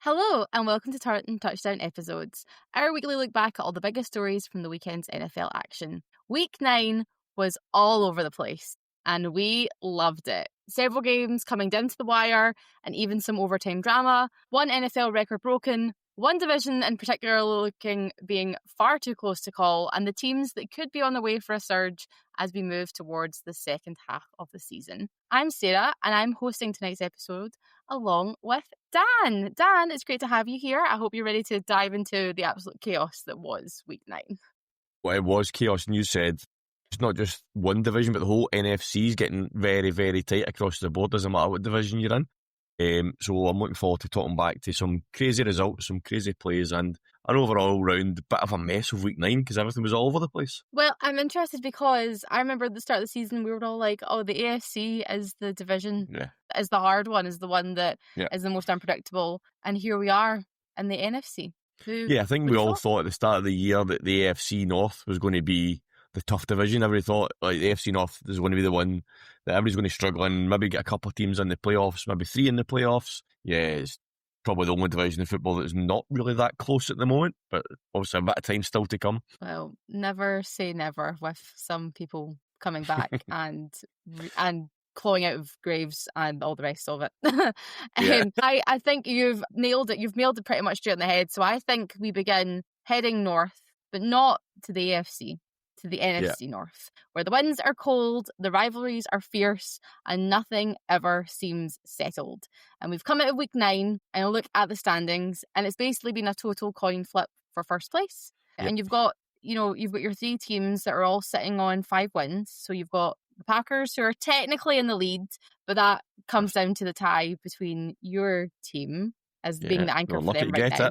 Hello and welcome to Tartan Touchdown Episodes, our weekly look back at all the biggest stories from the weekend's NFL action. Week 9 was all over the place and we loved it. Several games coming down to the wire and even some overtime drama, one NFL record broken, one division in particular being far too close to call, and the teams that could be on the way for a surge as we move towards the second half of the season. I'm Sarah and I'm hosting tonight's episode along with Dan. Dan, it's great to have you here. I hope you're ready to dive into the absolute chaos that was week 9. Well, it was chaos, and you said it's not just one division, but the whole NFC is getting very, very tight across the board. Doesn't matter what division you're in. So I'm looking forward to talking back to some crazy results, some crazy plays, and an overall round bit of a mess of week 9 because everything was all over the place. Well, I'm interested because I remember at the start of the season we were all like, oh, the AFC is the division, is the hard one, is the one that is the most unpredictable. And here we are in the NFC. I think we all thought at the start of the year that the NFC North was going to be the tough division. Everybody thought like the AFC North is going to be the one that everybody's going to struggle in, maybe get a couple of teams in the playoffs, maybe 3 in the playoffs. Yeah, it's probably the only division in football that's not really that close at the moment, but obviously a bit of time still to come. Well, never say never with some people coming back and clawing out of graves and all the rest of it. I think you've nailed it. You've nailed it pretty much straight in the head. So I think we begin heading north, but not to the AFC, to the NFC North, where the winds are cold, the rivalries are fierce, and nothing ever seems settled. And we've come out of week 9 and look at the standings, and it's basically been a total coin flip for first place. And you've got your 3 teams that are all sitting on 5 wins. So you've got the Packers, who are technically in the lead, but that comes down to the tie between your team as being the anchor for them right now.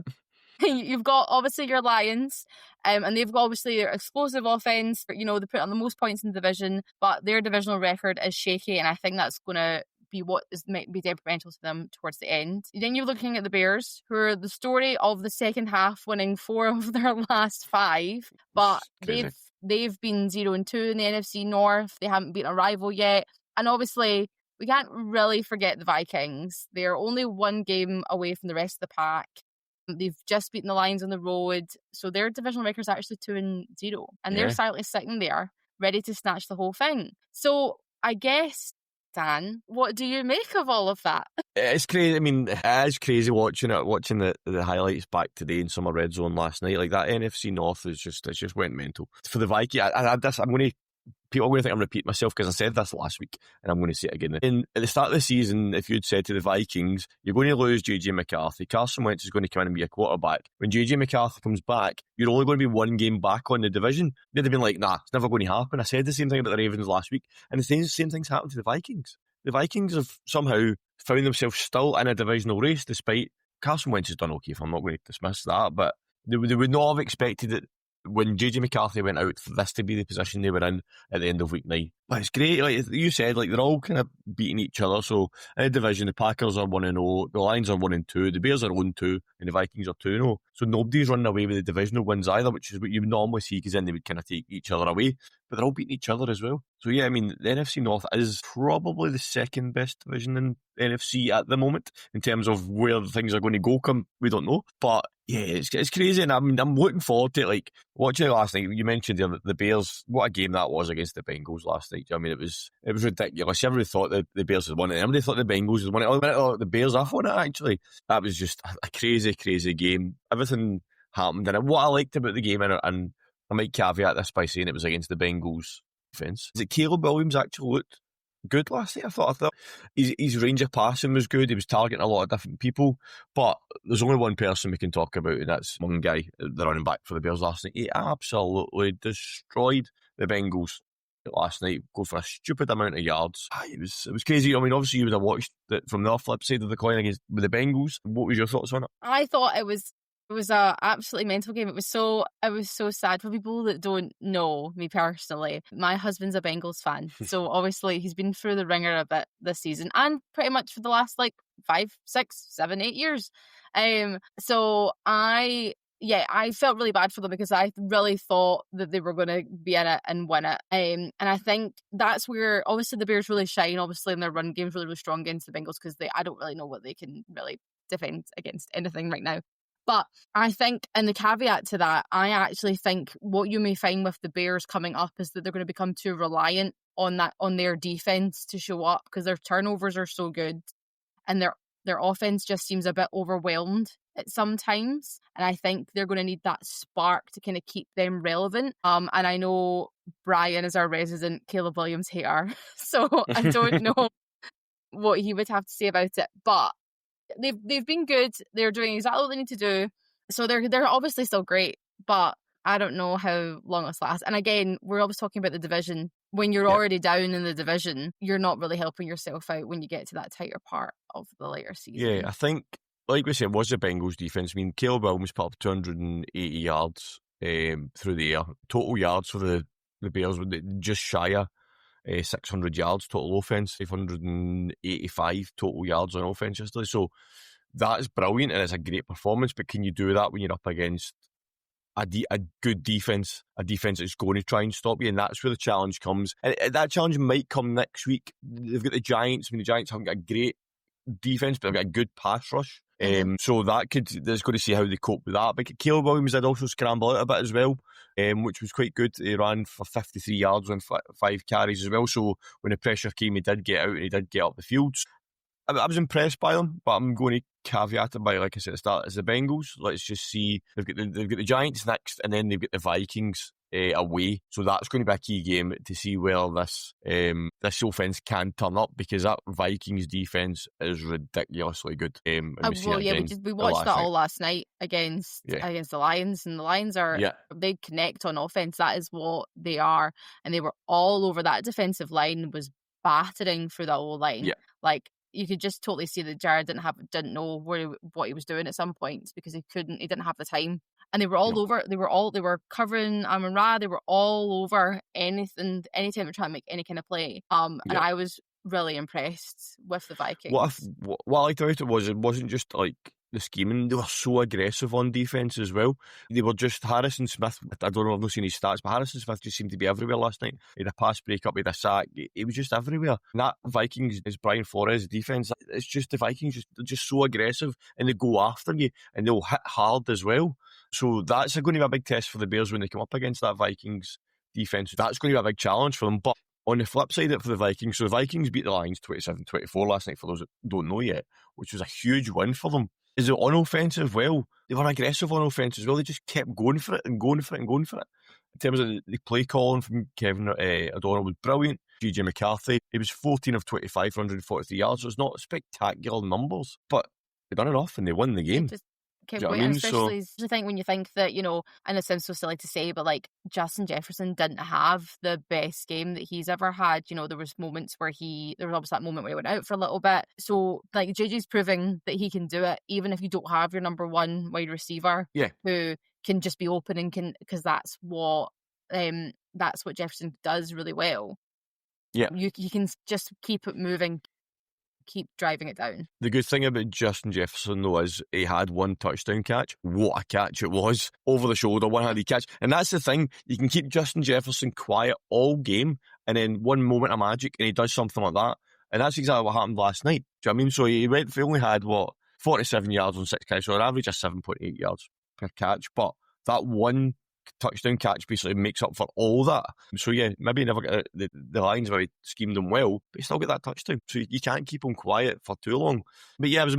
You've got obviously your Lions, and they've got obviously their explosive offense. They put on the most points in the division, but their divisional record is shaky, and I think that's going to be what might be detrimental to them towards the end. Then you're looking at the Bears, who are the story of the second half, winning 4 of their last 5, but they've been 0-2 in the NFC North. They haven't beaten a rival yet, and obviously we can't really forget the Vikings. They're only 1 game away from the rest of the pack. They've just beaten the Lions on the road, so their divisional record is actually 2-0, and they're silently sitting there, ready to snatch the whole thing. So I guess, Dan, what do you make of all of that? It's crazy. I mean, it is crazy watching the highlights back today in Summer Red Zone last night. Like that NFC North it just went mental for the Vikings. People are going to think I'm repeating myself because I said this last week and I'm going to say it again. At the start of the season, if you'd said to the Vikings, you're going to lose JJ McCarthy, Carson Wentz is going to come in and be a quarterback. When JJ McCarthy comes back, you're only going to be 1 game back on the division. They'd have been like, nah, it's never going to happen. I said the same thing about the Ravens last week, and the same thing's happened to the Vikings. The Vikings have somehow found themselves still in a divisional race despite Carson Wentz has done okay, if I'm not going to dismiss that, but they would not have expected it when JJ McCarthy went out for this to be the position they were in at the end of week 9. But it's great, like you said, like they're all kind of beating each other. So in the division, the Packers are 1-0, the Lions are 1-2, the Bears are 1-2, and the Vikings are 2-0. So nobody's running away with the divisional wins either, which is what you would normally see because then they would kind of take each other away. But they're all beating each other as well. So yeah, I mean, the NFC North is probably the second best division in the NFC at the moment in terms of where things are going to go. We don't know, but yeah, it's crazy, and I'm looking forward to it. Like watching it last night, you mentioned the Bears. What a game that was against the Bengals last night. I mean, it was ridiculous. Everybody thought that the Bears had won it. Everybody thought the Bengals had won it. The Bears have won it. Actually, that was just a crazy, crazy game. Everything happened, and what I liked about the game, and I might caveat this by saying it was against the Bengals defense, is that Caleb Williams actually looked good last night. I thought his range of passing was good. He was targeting a lot of different people, but there's only one person we can talk about, and that's one guy, the running back for the Bears last night. He absolutely destroyed the Bengals last night, go for a stupid amount of yards. It was crazy. I mean, obviously you would have watched it from the flip side of the coin with the Bengals. What was your thoughts on it? I thought it was a absolutely mental game. It was so sad for people that don't know me personally. My husband's a Bengals fan, so obviously he's been through the ringer a bit this season and pretty much for the last 5, 6, 7, 8 years. So I felt really bad for them because I really thought that they were going to be in it and win it. And I think that's where obviously the Bears really shine. Obviously, in their run game's really, really strong against the Bengals because I don't really know what they can really defend against anything right now. But I think, and the caveat to that, I actually think what you may find with the Bears coming up is that they're going to become too reliant on their defense to show up, because their turnovers are so good and their offense just seems a bit overwhelmed at some times. And I think they're going to need that spark to kind of keep them relevant. And I know Brian is our resident Caleb Williams hater, so I don't know what he would have to say about it. But they've been good. They're doing exactly what they need to do. So they're obviously still great, but I don't know how long this lasts. And again, we're always talking about the division. When you're already down in the division, you're not really helping yourself out when you get to that tighter part of the later season. Yeah, I think, like we said, it was the Bengals defence. I mean, Caleb Williams put up 280 yards through the air. Total yards for the Bears were just shy of 600 yards total offence, 585 total yards on offence yesterday. So that's brilliant and it's a great performance. But can you do that when you're up against a good defence, a defence that's going to try and stop you? And that's where the challenge comes. And that challenge might come next week. They've got the Giants. I mean, the Giants haven't got a great defence, but they've got a good pass rush. So there's going to see how they cope with that. But Caleb Williams did also scramble out a bit as well, which was quite good. He ran for 53 yards on 5 carries as well. So when the pressure came, he did get out and he did get up the fields. I was impressed by them, but I'm going to caveat it by, like I said at the start, it's the Bengals. Let's just see. They've got the Giants next, and then they've got the Vikings away. So that's going to be a key game to see where this offense can turn up, because that Vikings defense is ridiculously good. We watched that all last night against the Lions, and the Lions they connect on offense. That is what they are, and they were all over. That defensive line was battering through that whole line. Yeah. Like, you could just totally see that Jared didn't know what he was doing at some points, because he didn't have the time. And they were all over. They were covering Amon-Ra. They were all over anytime they're trying to make any kind of play. And I was really impressed with the Vikings. What I liked about it wasn't just like the scheming. They were so aggressive on defence as well. They were just Harrison Smith. I don't know, I've not seen his stats, but Harrison Smith just seemed to be everywhere last night. He had a pass breakup, he had a sack. He was just everywhere. And that Vikings is Brian Flores defence. It's just the Vikings, they're just so aggressive and they go after you and they'll hit hard as well. So that's going to be a big test for the Bears when they come up against that Vikings defence. That's going to be a big challenge for them. But on the flip side of it for the Vikings, so the Vikings beat the Lions 27-24 last night, for those that don't know yet, which was a huge win for them. Is it on offensive? Well, they were aggressive on offense as well. They just kept going for it and going for it and going for it. In terms of the play calling from Kevin O'Donnell was brilliant. JJ McCarthy, he was 14 of 25 for 143 yards. So it's not spectacular numbers, but they done enough and they won the game. Kept going, and especially I think when you think that, and it sounds so silly to say, but like Justin Jefferson didn't have the best game that he's ever had. There was moments where there was obviously that moment where he went out for a little bit. So like JJ's proving that he can do it, even if you don't have your number one wide receiver who can just be open and because that's what Jefferson does really well. Yeah, you can just keep it moving. Keep driving it down. The good thing about Justin Jefferson, though, is he had one touchdown catch. What a catch it was. Over the shoulder, one-handed catch. And that's the thing. You can keep Justin Jefferson quiet all game, and then one moment of magic, and he does something like that. And that's exactly what happened last night. Do you know what I mean? So he only had, 47 yards on 6 catches, so an average of 7.8 yards per catch. But that one touchdown catch basically makes up for all that. So yeah, maybe he never got the Lions maybe schemed him well, but he still got that touchdown. So you can't keep him quiet for too long. But yeah, I was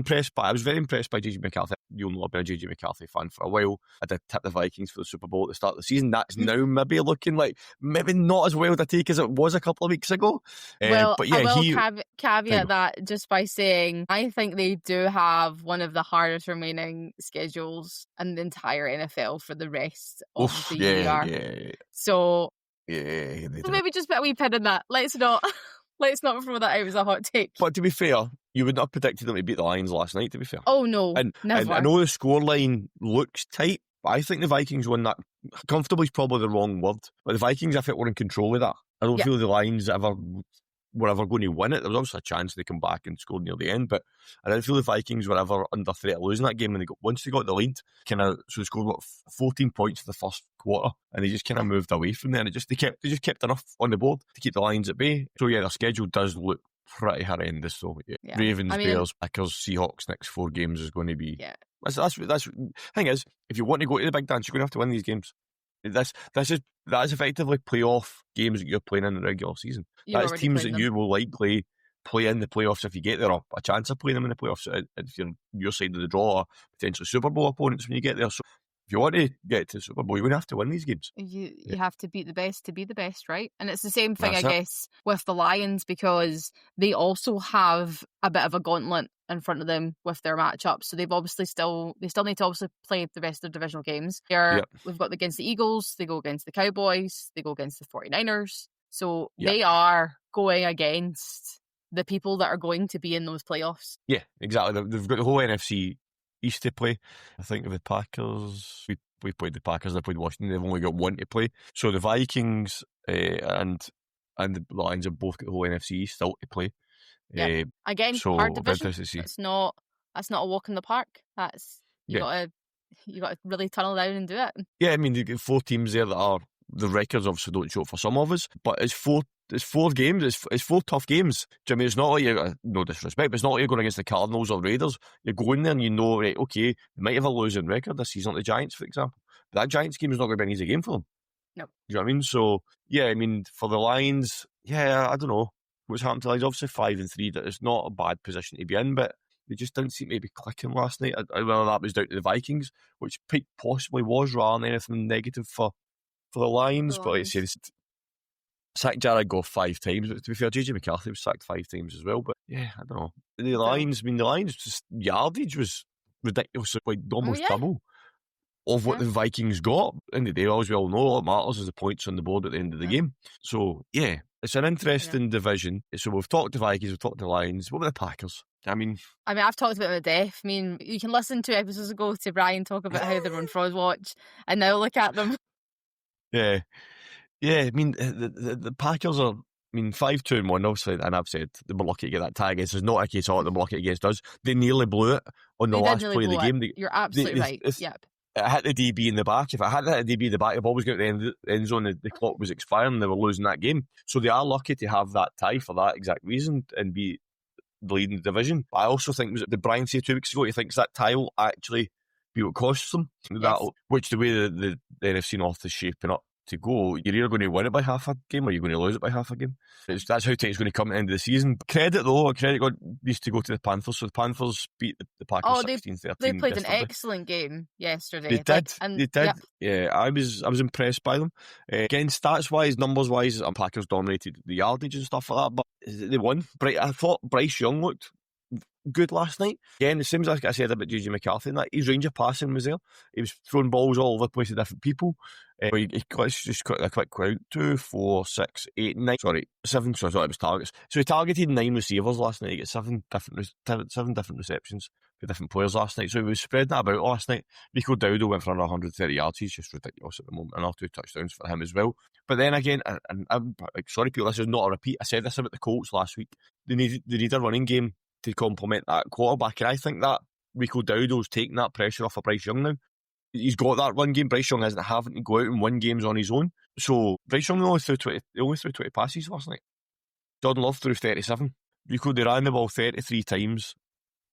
very impressed by JJ McCarthy. You'll know I've been a JJ McCarthy fan for a while. I did tip the Vikings for the Super Bowl at the start of the season. That's now maybe looking like maybe not as well to take as it was a couple of weeks ago. But yeah, I will caveat that just by saying I think they do have one of the hardest remaining schedules in the entire NFL for the rest of the year. Yeah. So maybe just put a wee pin in that. Let's not throw that out as a hot take. But to be fair, you would not have predicted them to beat the Lions last night, to be fair. Oh no, never. And I know the scoreline looks tight, but I think the Vikings won that. Comfortably is probably the wrong word, but the Vikings, I think, were in control of that. I don't feel the Lions were ever going to win it. There was obviously a chance they come back and score near the end, but I didn't feel the Vikings were ever under threat of losing that game. And once they got the lead, so they scored 14 points in the first quarter, and they just kind of moved away from there. And they just kept enough on the board to keep the Lions at bay. So yeah, their schedule does look pretty horrendous though. Yeah. Yeah. Ravens, I mean, Bears, Packers, Seahawks next 4 games is going to be. yeah, That's thing is, if you want to go to the big dance, you're going to have to win these games. That is effectively playoff games that you're playing in the regular season. you're That is already teams playing that them. you will likely play in the playoffs if you get there, or a chance of playing them in the playoffs if you're your side of the draw, or potentially Super Bowl opponents when you get there. So if you want to get to the Super Bowl, you're going to have to win these games. You have to beat the best to be the best, right? And it's the same thing, That's I it. guess, with the Lions, because they also have a bit of a gauntlet in front of them with their matchups. So they've obviously they still need to obviously play the rest of their divisional games. Yep. We've got against the Eagles, they go against the Cowboys, they go against the 49ers. So Yep. they are going against the people that are going to be in those playoffs. Yeah, exactly. They've got the whole NFC East to play. I think of the Packers. We played the Packers. They played Washington. They've only got one to play. So the Vikings and the Lions have both got the whole NFC East still to play. Yeah. Again, so hard very division. interested to see. That's not a walk in the park. That's you gotta really tunnel down and do it. Yeah, I mean, you get 4 teams there that are the records obviously don't show for some of us, but it's 4 games. It's 4 tough games. Do you know what I mean? It's not like you're no disrespect, but it's not like you're going against the Cardinals or Raiders. You're going there and you know, right? Okay, they might have a losing record this season, like the Giants, for example. But that Giants game is not going to be an easy game for them. No. Do you know what I mean? So yeah, I mean, for the Lions, yeah, I don't know what's happened to the Lions. Obviously 5-3, that it's not a bad position to be in, but they just didn't seem to be clicking last night. Whether that was down to the Vikings, which possibly was, rather than anything negative for the Lions. But like I say, sacked Jared Goff 5 times. But to be fair, JJ McCarthy was sacked 5 times as well. But yeah, I don't know. The Lions, just yardage was ridiculous, like almost double of what the Vikings got. In the day, as we all know, what matters is the points on the board at the end of the game. So yeah, it's an interesting division. So we've talked to Vikings, we've talked to Lions. What about the Packers? I mean, I've talked about it to death. I mean, you can listen 2 episodes ago to Brian talk about how they're on fraud watch, and now look at them. Yeah. I mean, the Packers are, 5-2-1, obviously, and I've said they were lucky to get that tag. It's not a case of they were lucky against us. They nearly blew it on the last play of the game. You're absolutely right. Yep. It hit the DB in the back. If it hadn't hit the DB in the back, the ball was going to the end zone. The clock was expiring and they were losing that game. So they are lucky to have that tie for that exact reason and be the leading the division. But I also think, was it the Brian said 2 weeks ago, he thinks that tie will actually be what costs them. Yes. Which the way the NFC North is shaping up to go, you're either going to win it by half a game or you're going to lose it by half a game. That's how tight it's going to come at the end of the season. Credit needs to go to the Panthers. So the Panthers beat the Packers 16-13. They played yesterday. an excellent game yesterday. They did. They did. Yep. Yeah, I was impressed by them. Again, stats wise, numbers wise, Packers dominated the yardage and stuff like that. But they won. I thought Bryce Young looked good last night. Again, the same as I said about JJ McCarthy, and that his range of passing was there. He was throwing balls all over the place to different people. He got just a quick count: 2, 4, 6, 8, 9. Sorry, 7. So I thought it was targets. So he targeted 9 receivers last night. He got 7 different receptions for different players last night. So he was spreading that about last night. Rico Dowdle went for another 130 yards. He's just ridiculous at the moment. Another 2 touchdowns for him as well. But then again, and I'm sorry, people, this is not a repeat. I said this about the Colts last week. They need a running game to complement that quarterback. And I think that Rico Dowdle's taking that pressure off of Bryce Young now. He's got that run game. Bryce Young isn't having to go out and win games on his own. So Bryce Young only threw 20 passes last night. Jordan Love threw 37. Rico, they ran the ball 33 times.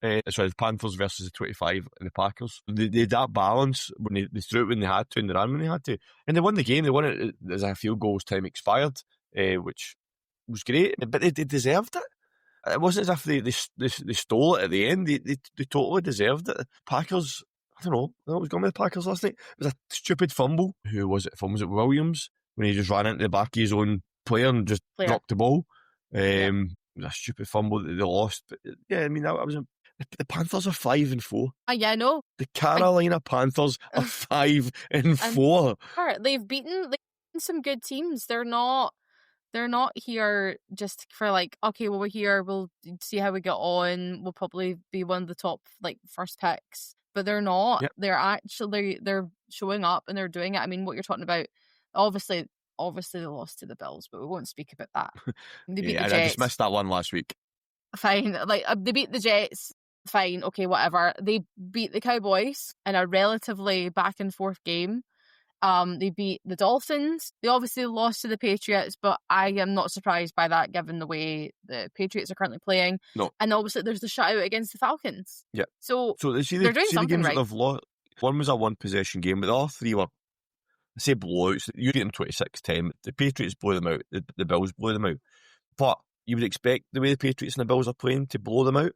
The Panthers versus the 25 and the Packers. They had that balance when they threw it when they had to and they ran when they had to. And they won the game. They won it as a field goal as time expired, which was great. But they deserved it. It wasn't as if they stole it at the end. They totally deserved it. Packers, I don't know. I was going with the Packers last night. It was a stupid fumble. Who was it? Was it Williams? When he just ran into the back of his own player and just dropped the ball. It was a stupid fumble that they lost. But yeah, the Panthers are 5-4. Yeah, I know. The Carolina Panthers are 5-4. They've beaten some good teams. They're not here just for like, okay, well, we're here, we'll see how we get on, we'll probably be one of the top first picks. But they're not. Yep. They're showing up and they're doing it. I mean, what you're talking about, obviously they lost to the Bills, but we won't speak about that. They beat the Jets. I just missed that one last week. Fine. They beat the Jets. Fine. Okay, whatever. They beat the Cowboys in a relatively back and forth game. They beat the Dolphins. They obviously lost to the Patriots, but I am not surprised by that given the way the Patriots are currently playing. No. And obviously there's the shutout against the Falcons. Yeah. So they're doing something games right. that they've lost. One was a one-possession game, but the other three were, I say blowouts. You beat them 26-10. The Patriots blow them out. The Bills blow them out. But you would expect the way the Patriots and the Bills are playing to blow them out.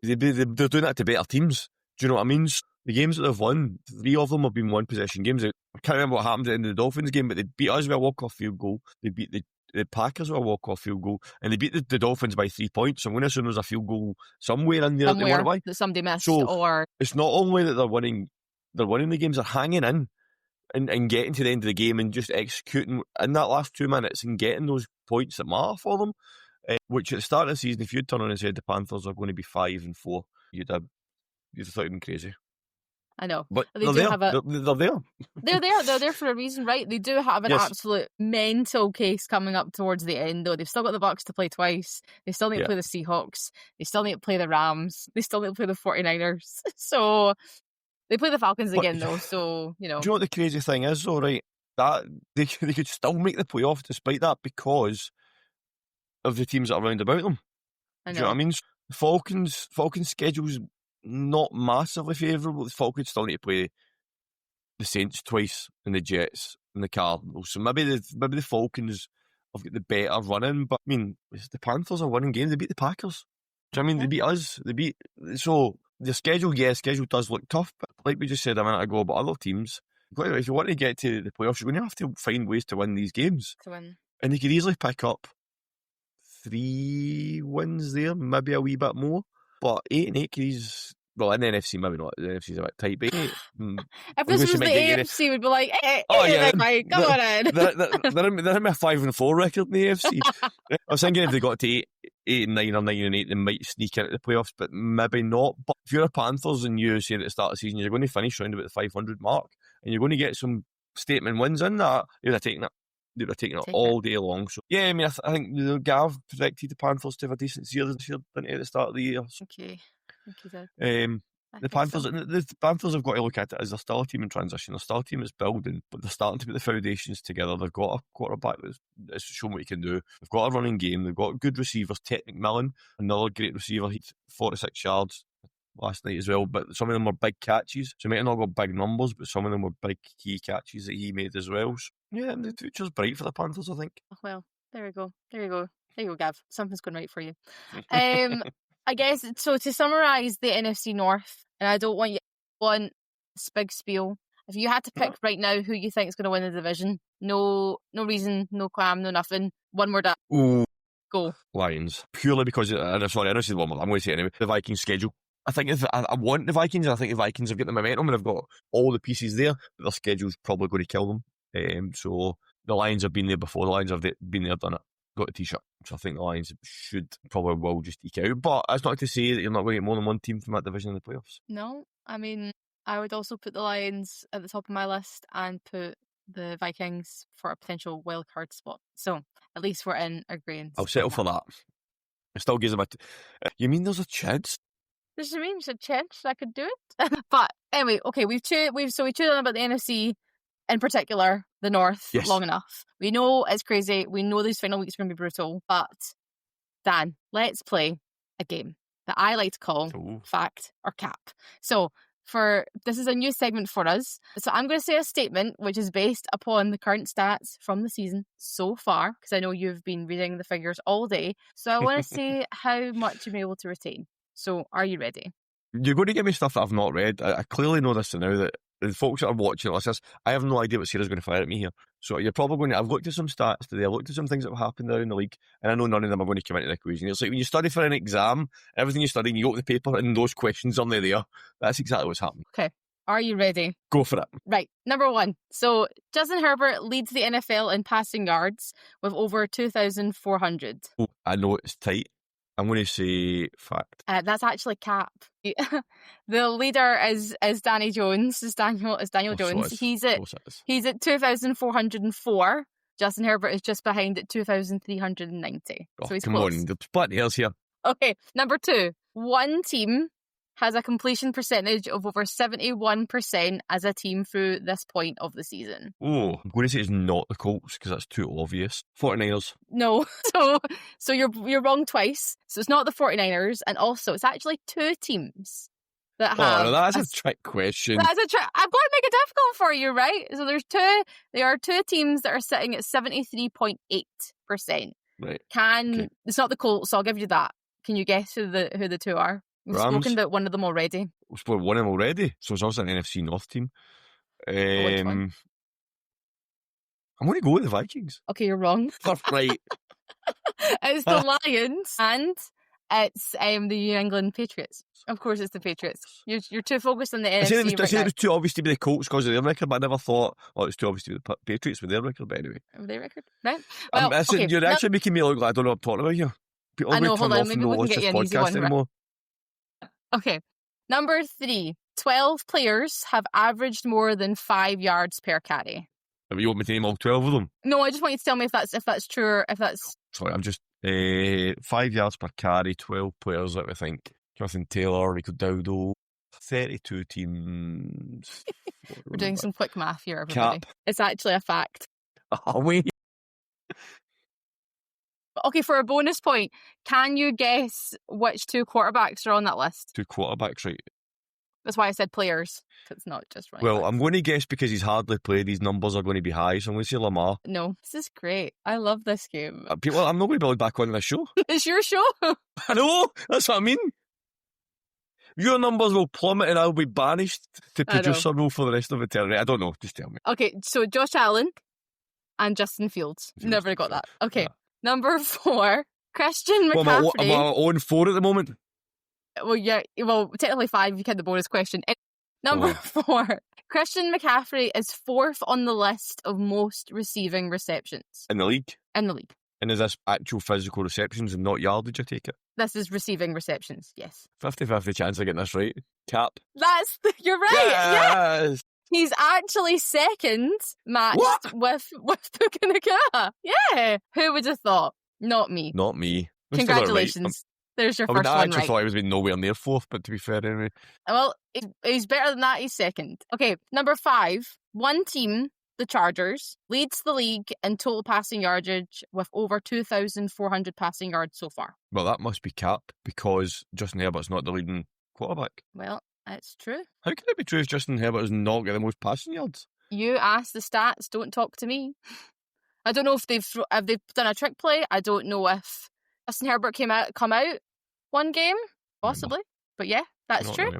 They're doing that to better teams. Do you know what I mean? So the games that they've won, 3 of them have been one-possession games. I can't remember what happened in the Dolphins game, but they beat us with a walk-off field goal. They beat the Packers with a walk-off field goal, and they beat the Dolphins by 3 points. So I'm going to assume there's a field goal somewhere in there that they won it by. That somebody missed. So or it's not only that they're winning the games, they're hanging in and getting to the end of the game and just executing in that last 2 minutes and getting those points that matter for them. Which at the start of the season, if you'd turn on and said the Panthers are going to be 5-4, you'd have thought it'd been crazy. I know. But they're there. They're there. They're there for a reason, right? They do have an absolute mental case coming up towards the end, though. They've still got the Bucs to play twice. They still need to play the Seahawks. They still need to play the Rams. They still need to play the 49ers. So they play the Falcons again, though. So, Do you know what the crazy thing is, though, right? That they could still make the playoff despite that because of the teams that are round about them. I know. Do you know what I mean? Falcons' schedule's not massively favourable. The Falcons still need to play the Saints twice and the Jets and the Cardinals. So maybe the Falcons have got the better running. But I mean, the Panthers are winning games. They beat the Packers. Do you know what I mean? They beat us. So the schedule does look tough. But like we just said a minute ago about other teams, if you want to get to the playoffs, you're going to have to find ways to win these games. And they could easily pick up 3 wins there, maybe a wee bit more. But 8-8 is, well, in the NFC, maybe not. The NFC's a bit tight, but 8. If this was the AFC, we'd be like, hey, come on in. They're in a 5-4 record in the AFC. I was thinking if they got to 8-9 or 9-8, they might sneak into the playoffs, but maybe not. But if you're a Panthers and you say at the start of the season you're going to finish around about the 500 mark and you're going to get some statement wins in that, you'd have taken it. They were taking it all day long. So yeah, I mean, I think Gav predicted the Panthers to have a decent season this year, didn't he, at the start of the year? So. Okay. I think he did. The Panthers have got to look at it as they're still a team in transition. They're still a team that's building, but they're starting to put the foundations together. They've got a quarterback that's shown what he can do. They've got a running game. They've got good receivers. Ted McMillan, another great receiver, he 46 yards last night as well, but some of them were big catches. So he might have not got big numbers, but some of them were big key catches that he made as well. So, yeah, the future's bright for the Panthers, I think. Well, there we go. There you go, Gav. Something's going right for you. I guess, so to summarise the NFC North, and I don't want you to want this big spiel. If you had to pick right now who you think is going to win the division, no reason, no clam, no nothing, one word up. Ooh. Go. Lions. Purely because, I know this is one word, I'm going to say it anyway, the Vikings schedule. I think I want the Vikings, and I think the Vikings have got the momentum and they've got all the pieces there, but their schedule's probably going to kill them. So the Lions have been there before. The Lions have been there, done it. Got a t-shirt. So I think the Lions will just eke out. But that's not to say that you're not going to get more than one team from that division in the playoffs. No, I mean, I would also put the Lions at the top of my list and put the Vikings for a potential wild card spot. So at least we're in agreement. I'll settle for that. It still gives them you mean there's a chance? Does it mean there's a chance I could do it? But anyway, okay, we've chewed on about the NFC in particular, the North, long enough. We know it's crazy. We know these final weeks are going to be brutal. But Dan, let's play a game that I like to call Fact or Cap. So this is a new segment for us. So I'm going to say a statement which is based upon the current stats from the season so far, because I know you've been reading the figures all day. So I want to see how much you've been able to retain. So are you ready? You're going to give me stuff that I've not read. I clearly know this now, that the folks that are watching this, I have no idea what Sarah's going to fire at me here. So you're probably going to, I've looked at some stats today, I've looked at some things that have happened there in the league, and I know none of them are going to come into the equation. It's like when you study for an exam, everything you study, and you open the paper and those questions are there. That's exactly what's happening. Okay. Are you ready? Go for it. Right. Number 1. So Justin Herbert leads the NFL in passing yards with over 2,400. Oh, I know it's tight. I'm going to say fact. That's actually Cap. The leader is Danny Jones. Is Daniel Jones. So he's at 2,404. Justin Herbert is just behind at 2,390. Oh, so he's come close. on, there's plenty else here. Okay, number 2. One team has a completion percentage of over 71% as a team through this point of the season? Oh, I'm going to say it's not the Colts because that's too obvious. 49ers. No. So you're wrong twice. So it's not the 49ers, and also it's actually two teams that have... Oh, no, that's a trick question. That's a trick. I've got to make it difficult for you, right? So there are two teams that are sitting at 73.8%. Right. It's not the Colts, so I'll give you that. Can you guess who the two are? We've Rams. spoken about one of them already. We've spoken one of them already, so it's also an NFC North team. Which one? I'm going to go with the Vikings. Okay, you're wrong. Right. It's the Lions and it's the New England Patriots. Of course, it's the Patriots. You're too focused on the NFC. I said it was too obvious to be the Colts because of their record, but I never thought, it was too obvious to be the Patriots with their record. But anyway, their record, right? Well, okay. You're actually making me look like I don't know what I'm talking about here. People I know. Hold on, maybe we can get you an easy one. Anymore. Okay, number 3. 12 players have averaged more than 5 yards per carry. You want me to name all 12 of them? No, I just want you to tell me if that's true or if that's... Sorry, I'm just... 5 yards per carry, 12 players, let me think. Jonathan Taylor, Rico Dowdle, 32 teams. We're doing some quick math here, everybody. Cap. It's actually a fact. Oh, wait. Okay, for a bonus point, can you guess which 2 quarterbacks are on that list? 2 quarterbacks, right? That's why I said players. It's not just running backs. I'm going to guess because he's hardly played, these numbers are going to be high, so I'm going to say Lamar. No, this is great. I love this game. I'm not going to be back on this show. It's your show. I know, that's what I mean. Your numbers will plummet and I'll be banished to producer role for the rest of eternity. I don't know, just tell me. Okay, so Josh Allen and Justin Fields. Never got that. Okay, number 4, Christian McCaffrey. Am I on 4 at the moment? Well, yeah. Well, technically 5 if you count the bonus question. Number 4, Christian McCaffrey is 4th on the list of most receiving receptions. In the league? In the league. And is this actual physical receptions and not yardage, I take it? This is receiving receptions, yes. 50-50 chance of getting this right. Cap. You're right, yes! Yeah. He's actually second, matched with Puka Nakua. Yeah. Who would have thought? Not me. Not me. Congratulations. There's your first one right. I actually thought he was nowhere near 4th, but to be fair anyway. Well, he's better than that. He's second. Okay, number 5. One team, the Chargers, leads the league in total passing yardage with over 2,400 passing yards so far. Well, that must be Cap because Justin Herbert's not the leading quarterback. Well, it's true. How can it be true if Justin Herbert is not getting the most passing yards? You ask the stats, don't talk to me. I don't know if they've done a trick play. I don't know if Justin Herbert come out one game, possibly. But yeah, that's true.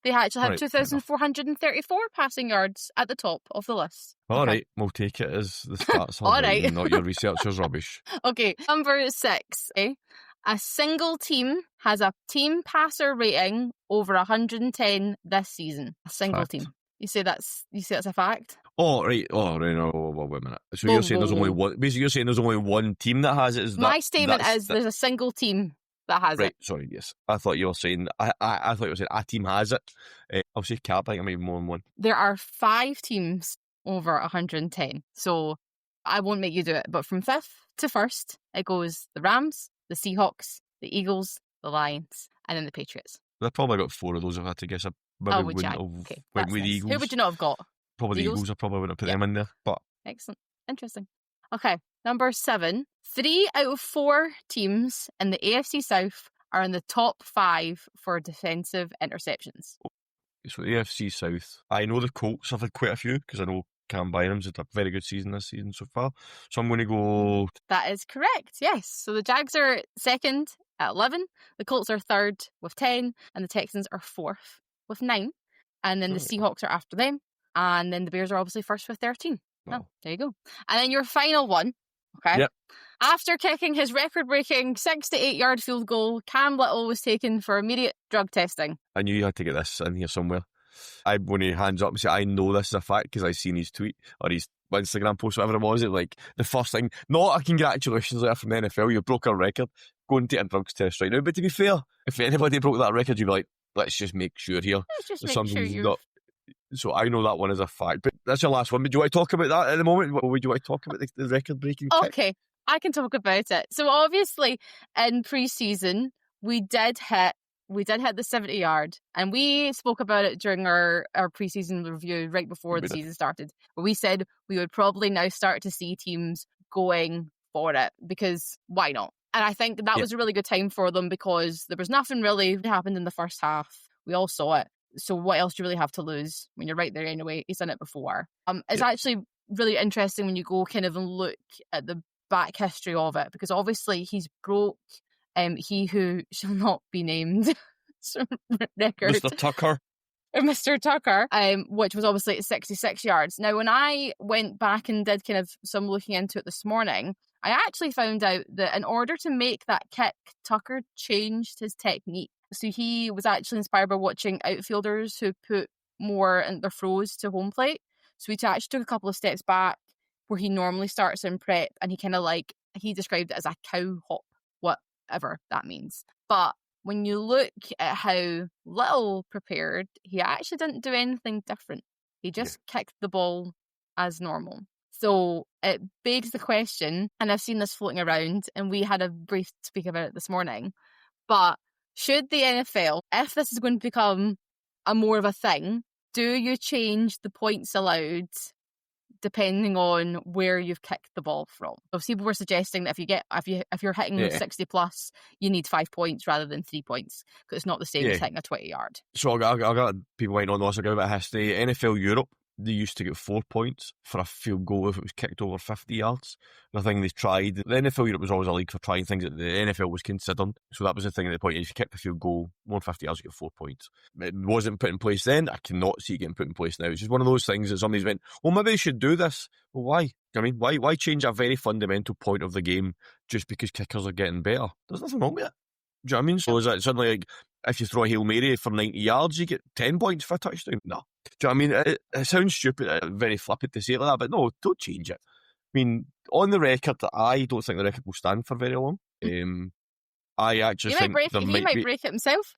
They actually have 2,434 passing yards at the top of the list. All right, we'll take it as the stats are right. Not your researcher's rubbish. Okay, number 6. A single team has a team passer rating over 110 this season. A single team. You say that's a fact? Oh, right. Oh, right. No, wait a minute. So you're saying there's only one... Basically, you're saying there's only one team that has it? My statement is there's a single team that has it. Right, sorry, yes. I thought you were saying... I thought you were saying a team has it. I'll say Cap. I think I might be more than one. There are 5 teams over 110. So I won't make you do it. But from 5th to 1st, it goes the Rams, the Seahawks, the Eagles, the Lions, and then the Patriots. I've probably got 4 of those if I had to guess. I maybe wouldn't have went with the Eagles. Who would you not have got? Probably the Eagles. I probably wouldn't have put them in there. But excellent. Interesting. Okay, number 7. 3 out of 4 teams in the AFC South are in the top 5 for defensive interceptions. So the AFC South, I know the Colts have had quite a few because I know Cam Byram's had a very good season this season so far. So I'm going to go... That is correct, yes. So the Jags are second at 11, the Colts are third with 10, and the Texans are 4th with 9. And then the Seahawks are after them. And then the Bears are obviously first with 13. Wow. Oh, there you go. And then your final one, okay? Yep. After kicking his record-breaking 6 to 8 yard field goal, Cam Little was taken for immediate drug testing. I knew you had to get this in here somewhere. I'm going to hands up and say I know this is a fact because I've seen his tweet or his Instagram post, whatever it was. It like the first thing, not a congratulations letter from the NFL, you broke a record, go and take a drugs test right now. But to be fair, if anybody broke that record, you'd be like, let's just make sure here. Let's just make sure you're... not. So I know that one is a fact. But that's your last one. But do you want to talk about that at the moment? Or would you want to talk about the record-breaking kick? Okay, I can talk about it. So obviously, in pre-season, we did hit we did hit the 70-yard, and we spoke about it during our preseason review right before the season started. But we said we would probably now start to see teams going for it, because why not? And I think that was a really good time for them, because there was nothing really happened in the first half. We all saw it. So what else do you really have to lose when you're right there anyway? He's done it before. It's actually really interesting when you go kind of and look at the back history of it, because obviously he's broke he who shall not be named record. Mr. Tucker, which was obviously at 66 yards. Now, when I went back and did kind of some looking into it this morning, I actually found out that in order to make that kick, Tucker changed his technique. So he was actually inspired by watching outfielders who put more in their throws to home plate. So he actually took a couple of steps back where he normally starts in prep, and he kind of he described it as a cow hop, whatever that means. But when you look at how little prepared, he actually didn't do anything different. He just kicked the ball as normal. So it begs the question, and I've seen this floating around, and we had a brief speak about it this morning, but should the NFL, if this is going to become a more of a thing, do you change the points allowed depending on where you've kicked the ball from? So people were suggesting that if you're hitting 60 plus, you need 5 points rather than 3 points, because it's not the same as hitting a 20-yard. So I got people waiting on this. I got a bit of history. NFL Europe, they used to get 4 points for a field goal if it was kicked over 50 yards. The thing they tried, the NFL Europe was always a league for trying things that the NFL was considering. So that was the thing at the point. If you kicked a field goal more than 50 yards, you get 4 points. It wasn't put in place then. I cannot see it getting put in place now. It's just one of those things that somebody's went, well, maybe they should do this. Well, why? I mean, why change a very fundamental point of the game just because kickers are getting better? There's nothing wrong with it. Do you know what I mean? So is that suddenly like, if you throw a Hail Mary for 90 yards, you get 10 points for a touchdown? No. Do you know what I mean? It sounds stupid, very flippant to say it like that, but no, don't change it. I mean, on the record, I don't think the record will stand for very long. I actually think he might break it himself.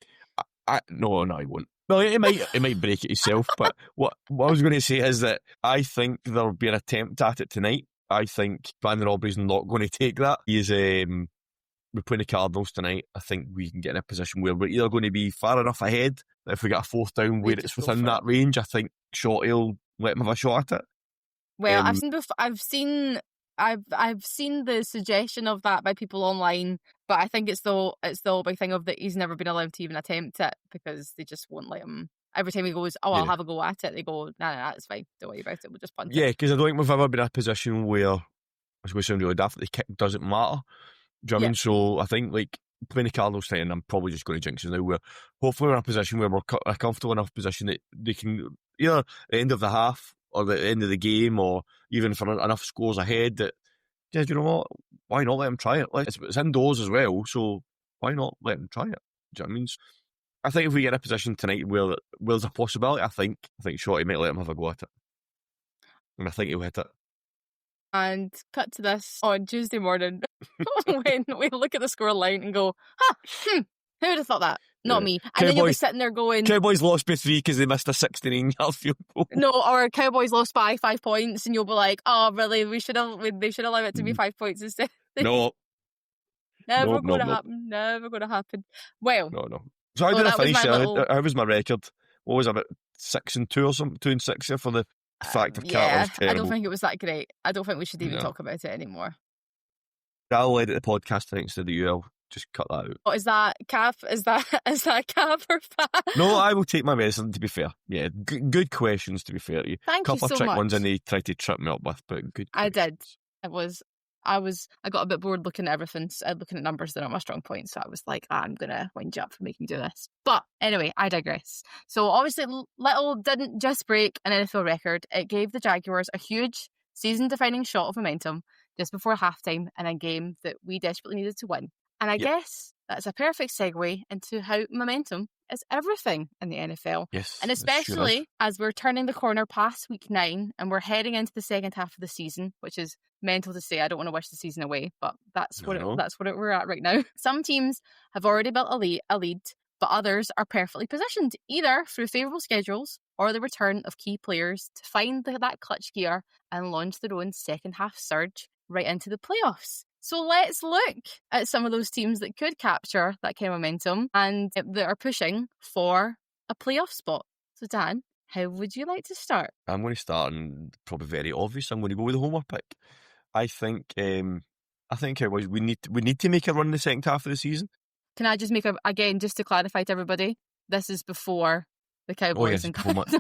No, he won't. Well, it might break it himself, but what I was going to say is that I think there'll be an attempt at it tonight. I think Brandon Aubrey's not going to take that. We're playing the Cardinals tonight. I think we can get in a position where we're either going to be far enough ahead that if we get a fourth down where it's within that range, I think Shotty will let him have a shot at it. Well, I've seen the suggestion of that by people online, but I think it's the big thing of that he's never been allowed to even attempt it, because they just won't let him. Every time he goes, I'll have a go at it, they go, nah, it's fine, don't worry about it, we'll just punt it. Yeah, because I don't think we've ever been in a position where, it's going to sound really daft, the kick doesn't matter. Do you know what I mean? So I think playing the Cardinals tonight, and I'm probably just going to jinx it now, where hopefully we're in a position where we're a comfortable enough position that they can, either at the end of the half or the end of the game, or even for enough scores ahead that, yeah, you know what, why not let them try it? It's indoors as well, so why not let them try it? Do you know what I mean? So I think if we get in a position tonight where there's a possibility, I think Shorty might let him have a go at it. And I think he'll hit it. And cut to this on Tuesday morning when we look at the score line and go, who would have thought that? Not me. And then you'll be sitting there going, Cowboys lost by 3 because they missed a 69-yard field goal. No, or Cowboys lost by 5 points, and you'll be like, oh, really? They should allow it to be 5 points instead. No. Never going to happen. Never going to happen. Well. No. So how did I finish? How was my record? What was it, about 6-2 or something? 2-6 for the fact of Carter's terrible. I don't think it was that great. I don't think we should even talk about it anymore. I'll edit the podcast tonight instead of you. I'll just cut that out. What is that? Calf? Is that calf or fat? No, I will take my medicine, to be fair. Yeah, good questions, to be fair to you. Thank you so much. Couple of trick ones and they tried to trip me up with, but good questions. I did. I got a bit bored looking at everything, looking at numbers that are my strong points, so I was like, I'm going to wind you up for making me do this. But anyway, I digress. So obviously, Little didn't just break an NFL record. It gave the Jaguars a huge season-defining shot of momentum just before halftime in a game that we desperately needed to win. And I guess that's a perfect segue into how momentum is everything in the NFL. Yes. And especially as we're turning the corner past week 9 and we're heading into the second half of the season, which is mental to say. I don't want to wish the season away, but that's what we're at right now. Some teams have already built a lead, but others are perfectly positioned, either through favourable schedules or the return of key players to find that clutch gear and launch their own second half surge right into the playoffs. So let's look at some of those teams that could capture that kind of momentum and that are pushing for a playoff spot. So Dan, how would you like to start? I'm going to start, and probably very obvious, I'm going to go with the homer pick. I think Cowboys, we need to make a run in the second half of the season. Can I just make again, just to clarify to everybody, this is before the Cowboys and Cardinals.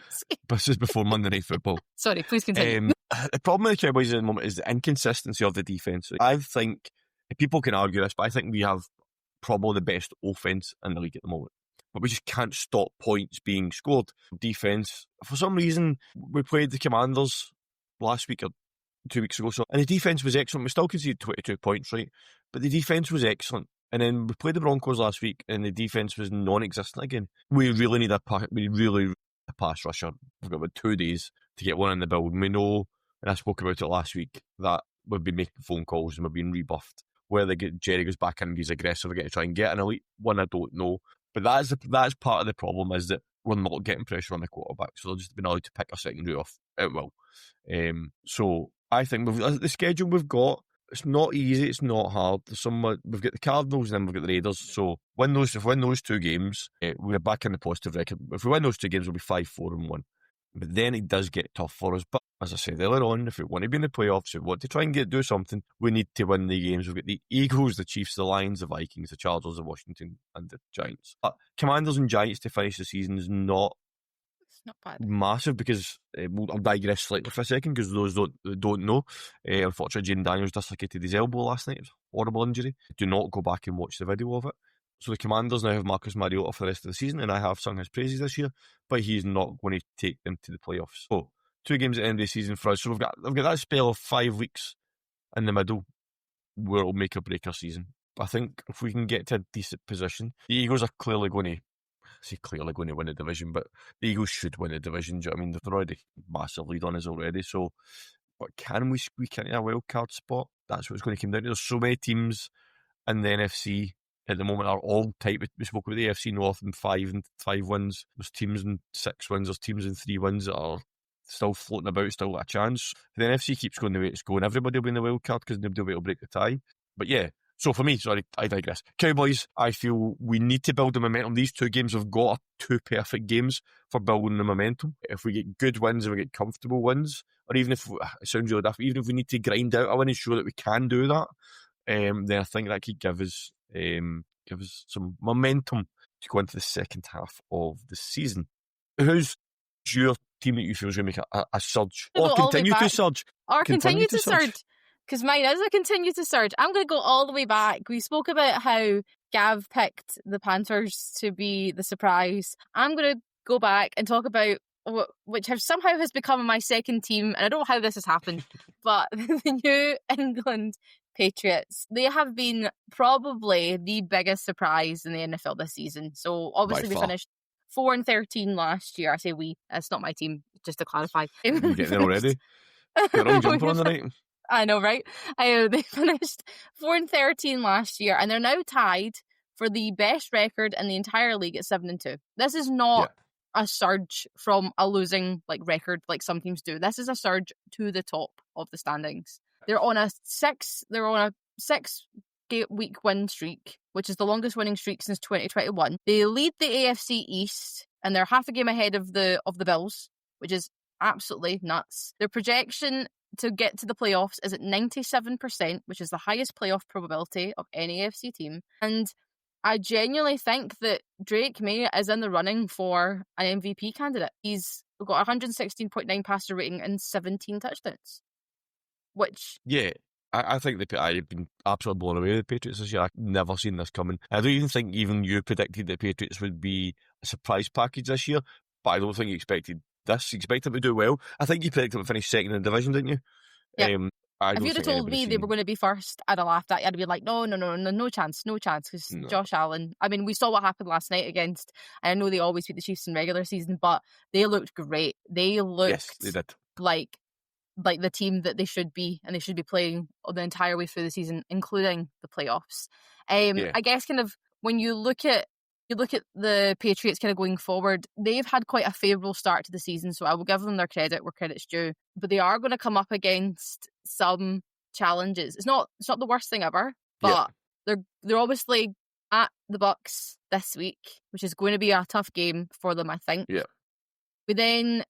This is before Monday Night Football. Sorry, please continue. The problem with the Cowboys at the moment is the inconsistency of the defence. I think, people can argue this, but I think we have probably the best offence in the league at the moment. But we just can't stop points being scored. Defence, for some reason, we played the Commanders last week or 2 weeks ago, and the defence was excellent. We still conceded 22 points, right? But the defence was excellent. And then we played the Broncos last week, and the defence was non-existent again. We really need a pass rusher. We've got about 2 days to get one in the build. We know, and I spoke about it last week, that we've been making phone calls and we've been rebuffed. Whether Jerry goes back in and he's aggressive again to try and get an elite one, I don't know. But that's part of the problem, is that we're not getting pressure on the quarterback, so they'll just be allowed to pick a secondary off at will. So I think the schedule we've got, it's not easy, it's not hard. We've got the Cardinals and then we've got the Raiders. So if we win those 2 games, we're back in the positive record. If we win those 2 games, we'll be 5-4-1. But then it does get tough for us. But as I said earlier on, if we want to be in the playoffs, if we want to try and do something, we need to win the games. We've got the Eagles, the Chiefs, the Lions, the Vikings, the Chargers, the Washington, and the Giants. But Commanders and Giants to finish the season is not bad, massive, because I'll digress slightly for a second, because those don't know. Unfortunately, Jane Daniels dislocated his elbow last night. It was a horrible injury. Do not go back and watch the video of it. So the Commanders now have Marcus Mariota for the rest of the season, and I have sung his praises this year, but he's not going to take them to the playoffs. So 2 games at the end of the season for us. So we've got that spell of 5 weeks in the middle where it'll make or break our season. But I think if we can get to a decent position, the Eagles are clearly going to win the division, but the Eagles should win the division. Do you know what I mean? They're already massive lead on us already. So, but can we squeak into a wild card spot? That's what it's going to come down to. There's so many teams in the NFC at the moment are all tight. We spoke about the NFC North and 5 wins. There's teams in 6 wins. There's teams in 3 wins that are still floating about, still got a chance. If the NFC keeps going the way it's going, everybody will be in the wild card because nobody will be able to break the tie. But yeah, so for me, sorry, I digress. Cowboys, I feel we need to build the momentum. These 2 games have got 2 perfect games for building the momentum. If we get good wins and we get comfortable wins, or even if, it sounds really different, even if we need to grind out a win and show that we can do that, then I think that could give us some momentum to go into the second half of the season. Who's your team that you feel is going to make a surge? Or continue to surge? Or continue to surge? Because mine is a continue to surge. I'm going to go all the way back. We spoke about how Gav picked the Panthers to be the surprise. I'm going to go back and talk about which somehow has become my second team, and I don't know how this has happened, but the New England Patriots. They have been probably the biggest surprise in the NFL this season. So obviously they finished 4-13 last year. I say we, it's not my team, just to clarify. You're getting there already. You're on jumper on the night. I know, right? They finished 4-13 last year, and they're now tied for the best record in the entire league at 7-2. This is not a surge from a losing record like some teams do. This is a surge to the top of the standings. They're on a 6-week win streak, which is the longest winning streak since 2021. They lead the AFC East, and they're half a game ahead of the Bills, which is absolutely nuts. Their projection to get to the playoffs is at 97%, which is the highest playoff probability of any AFC team. And I genuinely think that Drake May is in the running for an MVP candidate. He's got 116.9 passer rating and 17 touchdowns. Which... Yeah, I think I've been absolutely blown away with the Patriots this year. I've never seen this coming. I don't even think even you predicted the Patriots would be a surprise package this year, but I don't think you expected this. You expected them to do well. I think you predicted them to finish second in the division, didn't you? Yeah. If you'd have told me they were going to be first, I'd have laughed at you. I'd be like, no chance. Because Josh Allen, I mean, we saw what happened last night against, I know they always beat the Chiefs in regular season, but they looked great. They looked they did. like the team that they should be, and they should be playing the entire way through the season, including the playoffs. I guess kind of when you look at the Patriots kind of going forward, they've had quite a favourable start to the season, so I will give them their credit where credit's due. But they are going to come up against some challenges. It's not the worst thing ever, but they're obviously at the Bucks this week, which is going to be a tough game for them, I think. Yeah. They then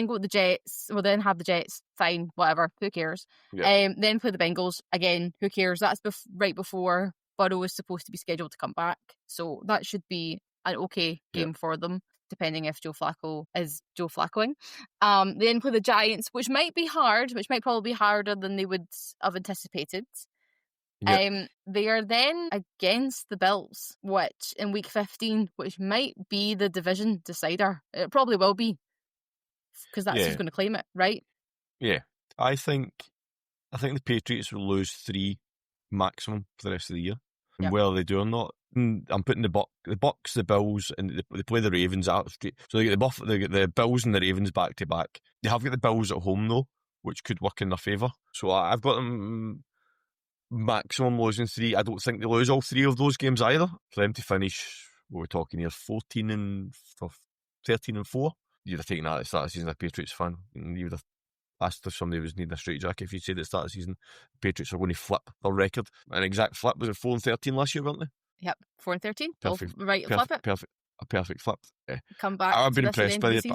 go to the Jets. Well, then have the Jets. Fine, whatever. Who cares? Then play the Bengals again. Who cares? That's right before Burrow is supposed to be scheduled to come back, so that should be an okay game for them, depending if Joe Flacco is Joe Flaccoing. They then play the Giants, which might be hard, which might probably be harder than they would have anticipated. They are then against the Bills, which in week 15, which might be the division decider. It probably will be, because that's who's going to claim it, right? Yeah. I think the Patriots will lose 3 maximum for the rest of the year. And whether they do or not, I'm putting the Bucks, the Bills, and they play the Ravens out straight. So they get the Bills and the Ravens back to back. They have got the Bills at home though, which could work in their favour. So I've got them maximum losing 3. I don't think they lose all 3 of those games either. For them to finish, what we're talking here, 13 and 4. You'd have taken that at the start of the season as a Patriots fan. And you would have asked if somebody was needing a straight jacket if you said at the start of the season the Patriots are going to flip their record. An exact flip. Was it 4-13 last year, weren't they? Yep, 4-13. Perfect. Flip it. A perfect flip. Yeah. Come back. I've been impressed by it.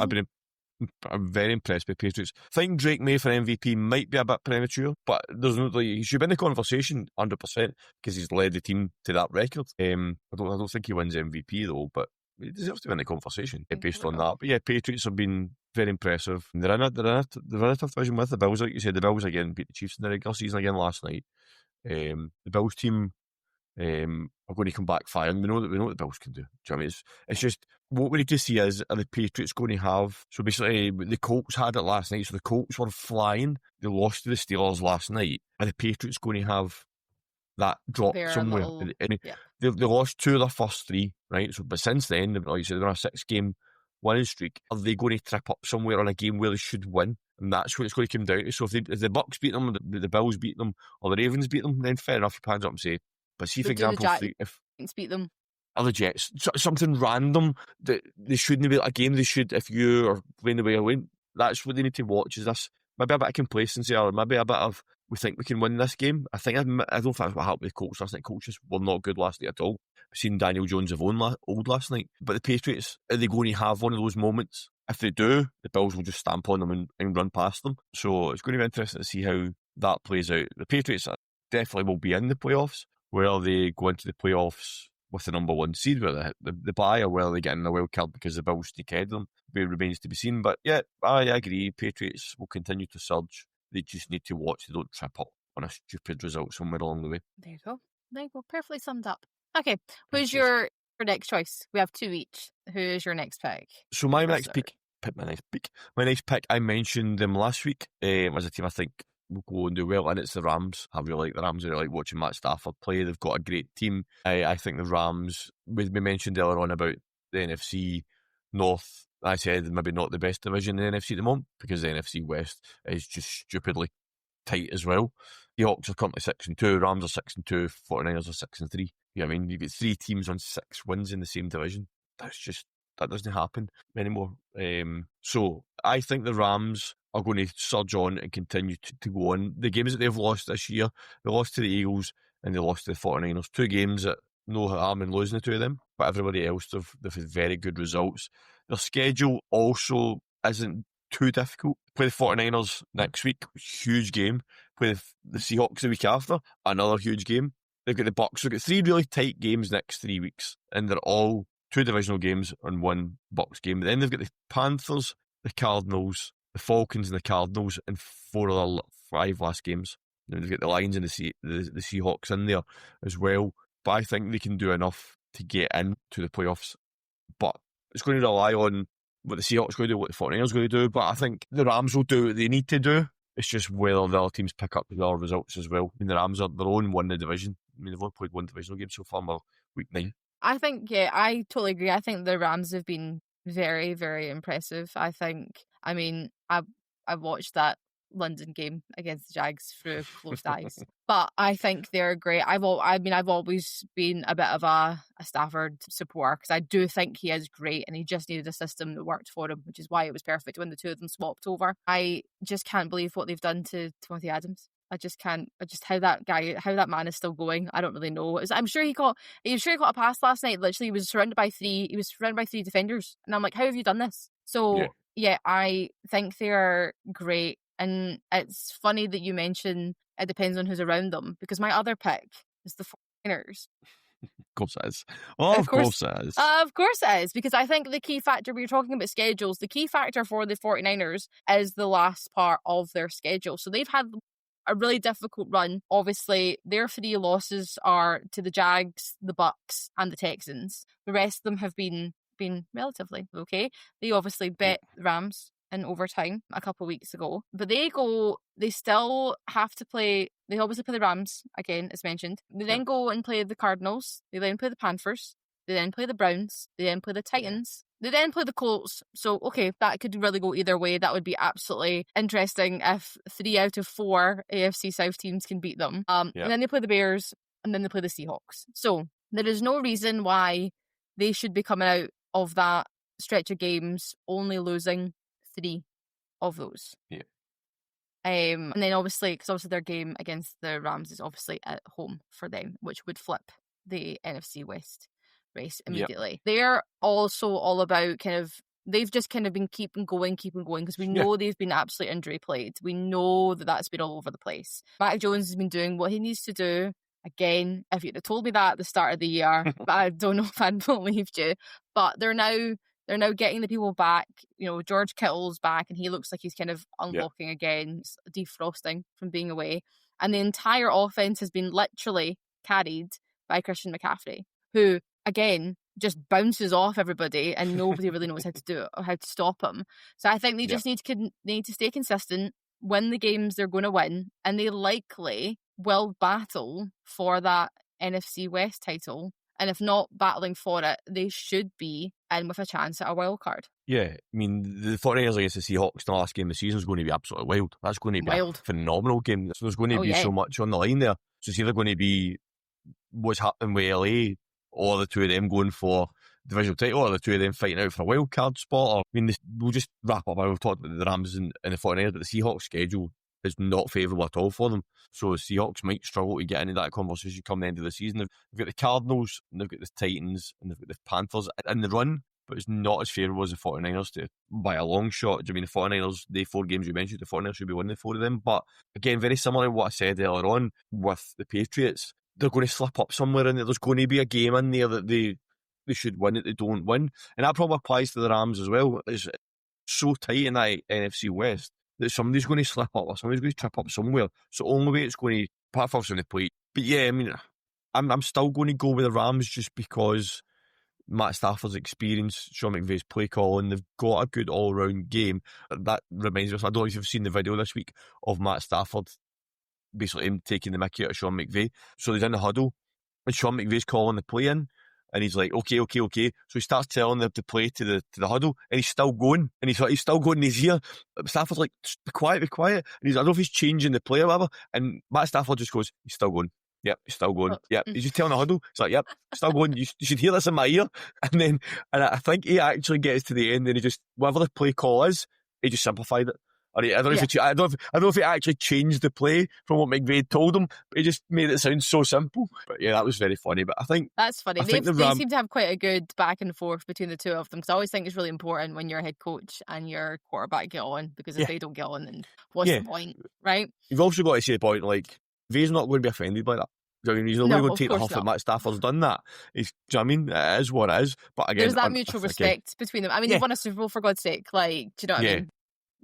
I'm very impressed by Patriots. I think Drake May for MVP might be a bit premature, but there's no, he should be in the conversation 100% because he's led the team to that record. I don't think he wins MVP though, but he deserves to be in the conversation based on that. But yeah, Patriots have been very impressive. They're in a tough division with the Bills, like you said. The Bills again beat the Chiefs in the regular season again last night. The Bills team are going to come back firing. We know what the Bills can do. Do you know what I mean? It's just what we need to see is, are the Patriots going to have? So basically, the Colts had it last night. So the Colts were flying. They lost to the Steelers last night. Are the Patriots going to have that drop somewhere? They lost 2 of their first 3, right? So, but since then, like you said, they're on a 6-game winning streak. Are they going to trip up somewhere on a game where they should win? And that's what it's going to come down to. So if the Bucks beat them, the Bills beat them, or the Ravens beat them, then fair enough, you pans up and say. But see, for example, if beat them, or the Jets, something random that they shouldn't be a game they should, if you are playing the way I win, that's what they need to watch. Is this maybe a bit of complacency, or maybe a bit of we think we can win this game? I don't think that's what happened with Colts last night. Colts were not good last night at all. We've seen Daniel Jones have old last night, but the Patriots, are they going to have one of those moments? If they do, the Bills will just stamp on them and run past them. So it's going to be interesting to see how that plays out. The Patriots definitely will be in the playoffs. Where they go into the playoffs with the number 1 seed, where the bye, or where they get in the wild card because the Bills sneak ahead of them, it remains to be seen. But yeah, I agree. Patriots will continue to surge. They just need to watch they don't trip up on a stupid result somewhere along the way. There you go. Perfectly summed up. Okay, who's your next choice? We have 2 each. Who's your next pick? So my next pick, I mentioned them last week as a team I think will go and do well, and it's the Rams. I really like the Rams. I really like watching Matt Stafford play. They've got a great team. I think the Rams, we mentioned earlier on about the NFC North. I said maybe not the best division in the NFC at the moment because the NFC West is just stupidly tight as well. The Hawks are currently 6-2, Rams are 6-2, 49ers are 6-3. You know what I mean? You've got 3 teams on 6 wins in the same division. That doesn't happen anymore. So I think the Rams are going to surge on and continue to go on. The games that they've lost this year, they lost to the Eagles and they lost to the 49ers. 2 games that no harm in losing the 2 of them, but everybody else, they've had very good results. Their schedule also isn't too difficult. Play the 49ers next week, huge game. Play the Seahawks the week after, another huge game. They've got the Bucks. They've got 3 really tight games next 3 weeks, and they're all 2 divisional games and 1 Bucks game. But then they've got the Panthers, the Cardinals, the Falcons and the Cardinals, and 4 of their 5 last games. They've got the Lions and the Seahawks in there as well. But I think they can do enough to get into the playoffs. But it's going to rely on what the Seahawks are going to do, what the 49ers are going to do. But I think the Rams will do what they need to do. It's just whether the other teams pick up the other results as well. I mean, the Rams are their own one in the division. I mean, they've only played 1 divisional game so far, week 9. I think, yeah, I totally agree. I think the Rams have been very, very impressive. I mean, I've watched that London game against the Jags through closed eyes, but I think they're great. I've always been a bit of a Stafford supporter because I do think he is great, and he just needed a system that worked for him, which is why it was perfect when the 2 of them swapped over. I just can't believe what they've done to Timothy Adams. I just can't. How that man is still going. I don't really know. I'm sure he got a pass last night. Literally, he was surrounded by three. He was surrounded by three defenders, and I'm like, how have you done this? Yeah. So yeah, I think they are great, and it's funny that you mention it depends on who's around them, because my other pick is the 49ers. Of course it is. Oh, of course it is. Of course it is, because I think the key factor, we were talking about schedules, the key factor for the 49ers is the last part of their schedule. So they've had a really difficult run. Obviously, their three losses are to the Jags, the Bucks, and the Texans. The rest of them have been relatively okay. They obviously bet the Rams in overtime a couple of weeks ago, but they still have to play. They obviously play the Rams again, as mentioned. They then go and play the Cardinals. They then play the Panthers. They then play the Browns. They then play the Titans. They then play the Colts. So, okay, that could really go either way. That would be absolutely interesting if 3 out of 4 AFC South teams can beat them. And then they play the Bears, and then they play the Seahawks. So there is no reason why they should be coming out of that stretch of games only losing 3 of those. Yeah. And then obviously their game against the Rams is obviously at home for them, which would flip the NFC West race immediately. They're also all about they've just kind of been keeping going, because we know they've been absolutely injury plagued. We know that that's been all over the place. Mac Jones has been doing what he needs to do. Again, if you'd have told me that at the start of the year, I don't know if I'd believed you. But they're now getting the people back. You know, George Kittle's back, and he looks like he's kind of unlocking again, defrosting from being away. And the entire offense has been literally carried by Christian McCaffrey, who, again, just bounces off everybody, and nobody really knows how to do it or how to stop him. So I think they just need to stay consistent, win the games they're going to win, and they likely will battle for that NFC West title. And if not battling for it, they should be in with a chance at a wild card. Yeah, I mean, the 49ers against the Seahawks in the last game of the season is going to be absolutely wild. That's going to be a phenomenal game. So there's going to be so much on the line there. So it's either going to be what's happening with LA, or the two of them going for divisional title, or the two of them fighting out for a wild card spot. Or, I mean, we'll just wrap up. We've talked about the Rams and the 49ers, but the Seahawks schedule is not favourable at all for them. So the Seahawks might struggle to get into that conversation come the end of the season. They've got the Cardinals, and they've got the Titans, and they've got the Panthers in the run, but it's not as favourable as the 49ers by a long shot. I mean, the 49ers, the 4 games you mentioned, the 49ers should be winning 4 of them. But again, very similar to what I said earlier on with the Patriots, they're going to slip up somewhere in there. There's going to be a game in there that they should win that they don't win. And that probably applies to the Rams as well. It's so tight in that NFC West that somebody's going to slip up or somebody's going to trip up somewhere. So only way it's going to, apart from the plate. But yeah, I mean, I'm still going to go with the Rams just because Matt Stafford's experience, Sean McVay's play calling, they've got a good all-round game. That reminds us, I don't know if you've seen the video this week of Matt Stafford basically him taking the mickey out of Sean McVay. So he's in the huddle and Sean McVay's calling the play in. And he's like, okay. So he starts telling them to play to the huddle, and he's still going. And he's still going in his ear. Stafford's like, be quiet. And he's, I don't know if he's changing the play or whatever. And Matt Stafford just goes, he's still going. Yep, he's still going. Yep, he's just telling the huddle. He's like, yep, still going. You should hear this in my ear. And I think he actually gets to the end, and he just, whatever the play call is, he just simplified it. Or I don't know if he actually changed the play from what McVay told him, but he just made it sound so simple. But yeah, that was very funny. But I think that's funny. They seem to have quite a good back and forth between the two of them, because I always think it's really important when you're a head coach and your quarterback get on, because if they don't get on, then what's the point, right? You've also got to say the point, like, McVay's not going to be offended by that. I mean, he's not going to take the huff that Matt Stafford's done that. Do you know what I mean? It is what it is. But again, there's that mutual respect between them. I mean, they've won a Super Bowl, for God's sake. Like, do you know what I mean?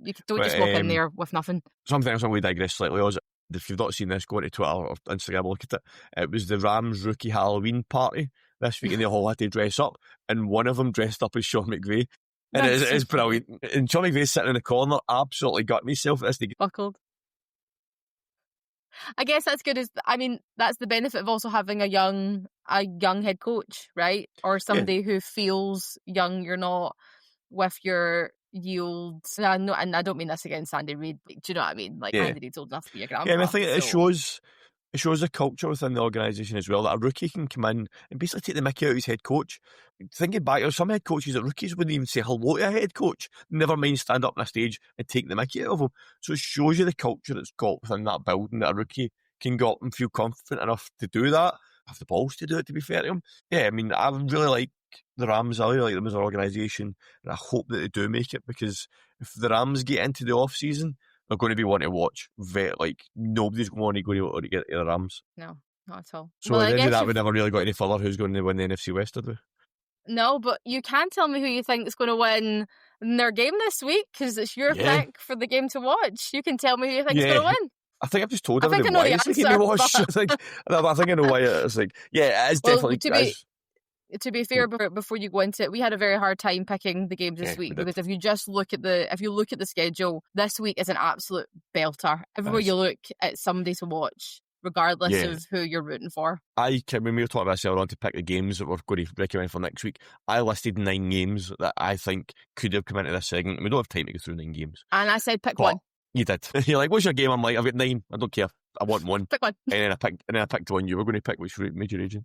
You don't just walk in there with nothing. Something else I'm going to digress slightly on. If you've not seen this, go to Twitter or Instagram, look at it. It was the Rams rookie Halloween party this week, and they all had to dress up, and one of them dressed up as Sean McVay. And it's brilliant. And Sean McVay's sitting in the corner, absolutely got myself. Buckled. I guess that's good. That's the benefit of also having a young head coach, right? Or somebody who feels young. You're not with your yield. And I don't mean this against Andy Reid. Do you know what I mean? Like, Andy Reid's old enough to be a grandpa. Yeah, I think it shows it shows the culture within the organisation as well, that a rookie can come in and basically take the mickey out of his head coach. Thinking back, there were some head coaches that rookies wouldn't even say hello to a head coach, never mind stand up on a stage and take the mickey out of him. So it shows you the culture that's got within that building, that a rookie can go up and feel confident enough to do that, have the balls to do it, to be fair to him. Yeah, I mean, I really like the Rams. I really like them as an organisation, and I hope that they do make it, because if the Rams get into the off-season, they're going to be one to watch. Like, nobody's going to go to get the Rams. No, not at all. So Well, at I the end of guess that, we never really got any further who's going to win the NFC West, did we? no, but you can tell me who you think is going to win their game this week, because it's your pick for the game to watch. You can tell me who you think is going to win. I think I've just told I think everybody I know why the it's the game to watch. answer, I think I know why it's like, yeah, it is Well, definitely. to be fair, before you go into it, we had a very hard time picking the games this week, because if you look at the schedule, this week is an absolute belter. Everywhere you look, it's somebody to watch, regardless of who you're rooting for. When we were talking about ourselves on to pick the games that we're going to recommend for next week, I listed 9 games that I think could have come into this segment. We don't have time to go through 9 games. And I said pick one. You did. You're like, what's your game? I'm like, I've got 9. I don't care. I want one. Pick one. And then I picked one. You were going to pick which major region.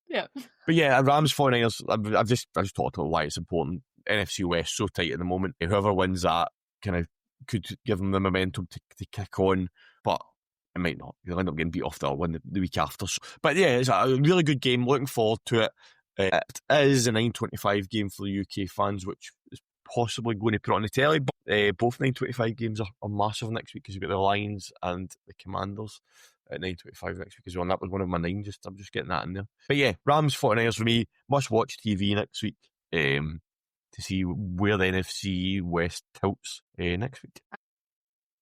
Yeah. But yeah, Rams 49ers, I've just talked about why it's important. NFC West so tight at the moment. Whoever wins that kind of could give them the momentum to kick on, but it might not. They'll end up getting beat off the win the week after. So, but yeah, it's a really good game. Looking forward to it. It is a 9:25 game for the UK fans, which is possibly going to put on the telly. But both 9:25 games are massive next week, because you've got the Lions and the Commanders at 9:25 next week as well. And that was one of my 9. I'm just getting that in there. But yeah, Rams 49ers for me. Must watch TV next week to see where the NFC West tilts next week.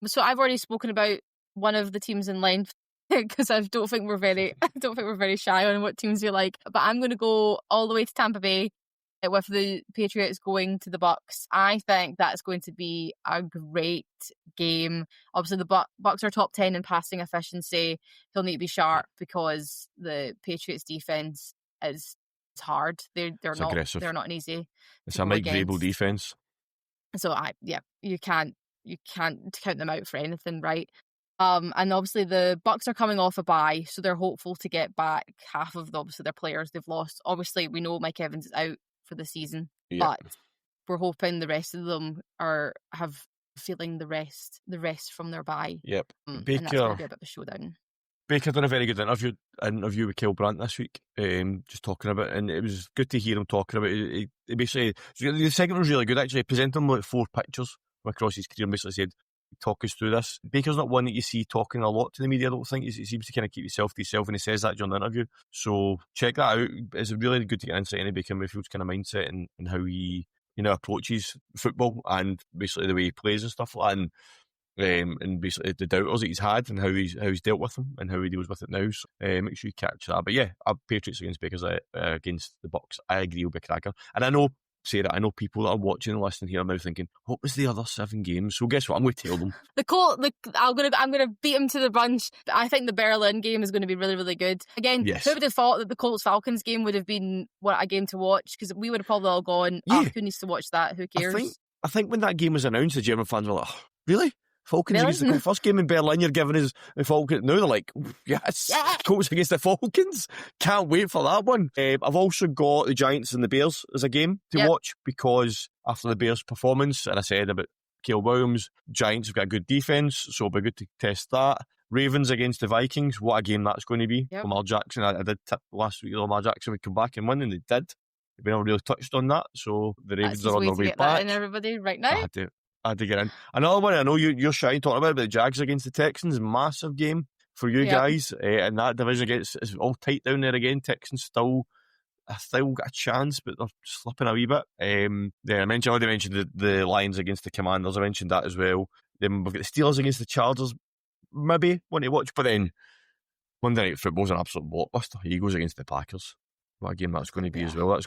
So I've already spoken about one of the teams in line, because I don't think we're very shy on what teams you like. But I'm going to go all the way to Tampa Bay with the Patriots going to the Bucks. I think that's going to be a great game. Obviously, the Bucks are top 10 in passing efficiency. He'll need to be sharp, because the Patriots defense is hard. They're not aggressive. They're not an easy. It's a Mike Vrabel defense. So you can't count them out for anything, right? And obviously the Bucks are coming off a bye, so they're hopeful to get back half of their players they've lost. Obviously, we know Mike Evans is out for the season, but we're hoping the rest of them have feeling the rest from their bye. Yep. And that's going to be a bit of a showdown. Baker done a very good interview with Kell Brandt this week, just talking about it, and it was good to hear him talking about it. He basically, the segment was really good actually. He presented him like 4 pictures from across his career and basically said, talk us through this. Baker's not one that you see talking a lot to the media, I don't think. He seems to kind of keep himself to himself, and he says that during the interview. So check that out. It's really good to get insight into Baker Mayfield's kind of mindset and how he approaches football, and basically the way he plays and stuff like that. And basically the doubters that he's had and how he's dealt with them and how he deals with it now. So make sure you catch that. But yeah, Patriots against Bakers against the Bucks. I agree it'll be a cracker. And I know, Sarah, I know people that are watching and listening here are now thinking, what was the other 7 games? So guess what? I'm going to tell them. I'm gonna beat him to the punch. I think the Berlin game is going to be really, really good. Again, who would have thought that the Colts Falcons game would have been a game to watch? Because we would have probably all gone, who needs to watch that? Who cares? I think when that game was announced, the German fans were like, oh, really? Falcons against the Colts. First game in Berlin, you're giving us the Falcons. Now they're like, yes, Colts against the Falcons. Can't wait for that one. I've also got the Giants and the Bears as a game to watch, because after the Bears' performance, and I said about Caleb Williams, Giants have got a good defence, so it'll be good to test that. Ravens against the Vikings, what a game that's going to be. Lamar Jackson, I did tip last week that Lamar Jackson would come back and win, and they did. We never really touched on that, so the Ravens are on their way back. That in everybody right now. I had to get in. Another one I know you're shy talking about, but the Jags against the Texans, massive game for you guys. And that division is all tight down there again. Texans still got a chance, but they're slipping a wee bit. I already mentioned the Lions against the Commanders. I mentioned that as well. Then we've got the Steelers against the Chargers. Maybe one to watch, but then Monday Night Football's an absolute blockbuster. Eagles against the Packers. What a game that's going to be as well.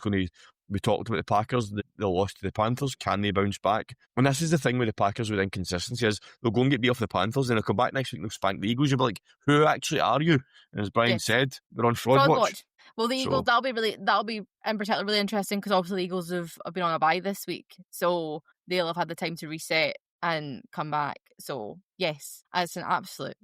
We talked about the Packers, they lost to the Panthers. Can they bounce back? And this is the thing with the Packers with inconsistency, is they'll go and get beat off the Panthers, and they'll come back next week and they'll spank the Eagles. You'll be like, who actually are you? And as Brian said, they're on fraud watch. Well, the Eagles, that'll be in particular really interesting, because obviously the Eagles have been on a bye this week, so they'll have had the time to reset and come back. So yes, it's an absolute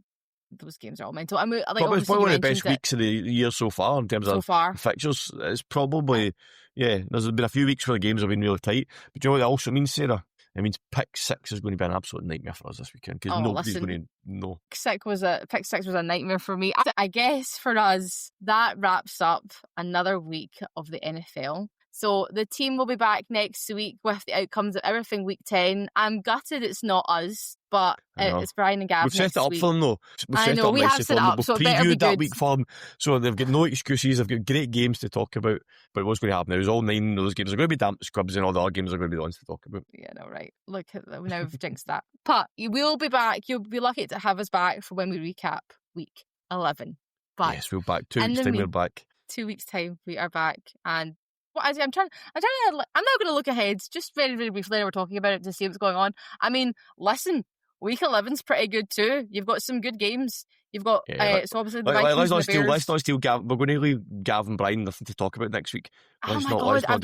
those games are all mental. I mean, like, Probably it's obviously probably you one of the best mentioned it weeks of the year so far in terms so of far. fixtures. It's probably, there's been a few weeks where the games have been really tight. But do you know what that also means, Sarah? It means pick six is going to be an absolute nightmare for us this weekend because Oh, nobody's listen, going to know. pick six was a nightmare for me. I guess for us, that wraps up another week of the NFL. So the team will be back next week with the outcomes of everything week 10. I'm gutted it's not us, but it's Brian and Gav We've next set it up week. for them though. We've I set it know, up we nicely have for set it them. up, We've so it better be previewed that good. week for them, so they've got no excuses. They've got great games to talk about. But what's going to happen now is all 9 of those games are going to be damp scrubs, and all the other games are going to be the ones to talk about. Yeah, no, right. Look, now we've jinxed that. But you will be back. You'll be lucky to have us back for when we recap week 11. But yes, we're back. 2 weeks' time, we're back. 2 weeks' time, we are back. And well, I'm not going to look ahead, just very, very briefly. We're talking about it to see what's going on. I mean, listen, week 11's pretty good too. You've got some good games. You've got, so obviously the Vikings and the Bears. Let's not steal Gav. We're going to leave Gav and Brian nothing to talk about next week. Oh my God, I've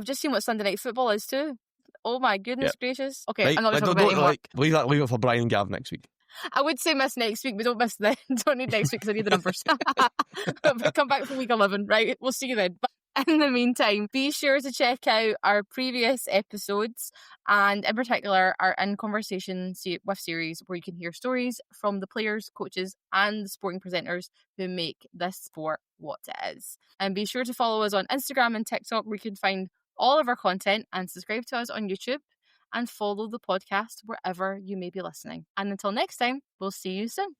just seen what Sunday Night Football is too. Oh my goodness gracious. Okay, right, I'm not going to talk about it anymore. Leave it for Brian and Gav next week. I would say miss next week, but don't miss then. Don't need next week because I need the numbers. Come back for week 11, right? We'll see you then. But in the meantime, be sure to check out our previous episodes and in particular our In Conversation with series where you can hear stories from the players, coaches and the sporting presenters who make this sport what it is. And be sure to follow us on Instagram and TikTok where you can find all of our content and subscribe to us on YouTube. And follow the podcast wherever you may be listening. And until next time, we'll see you soon.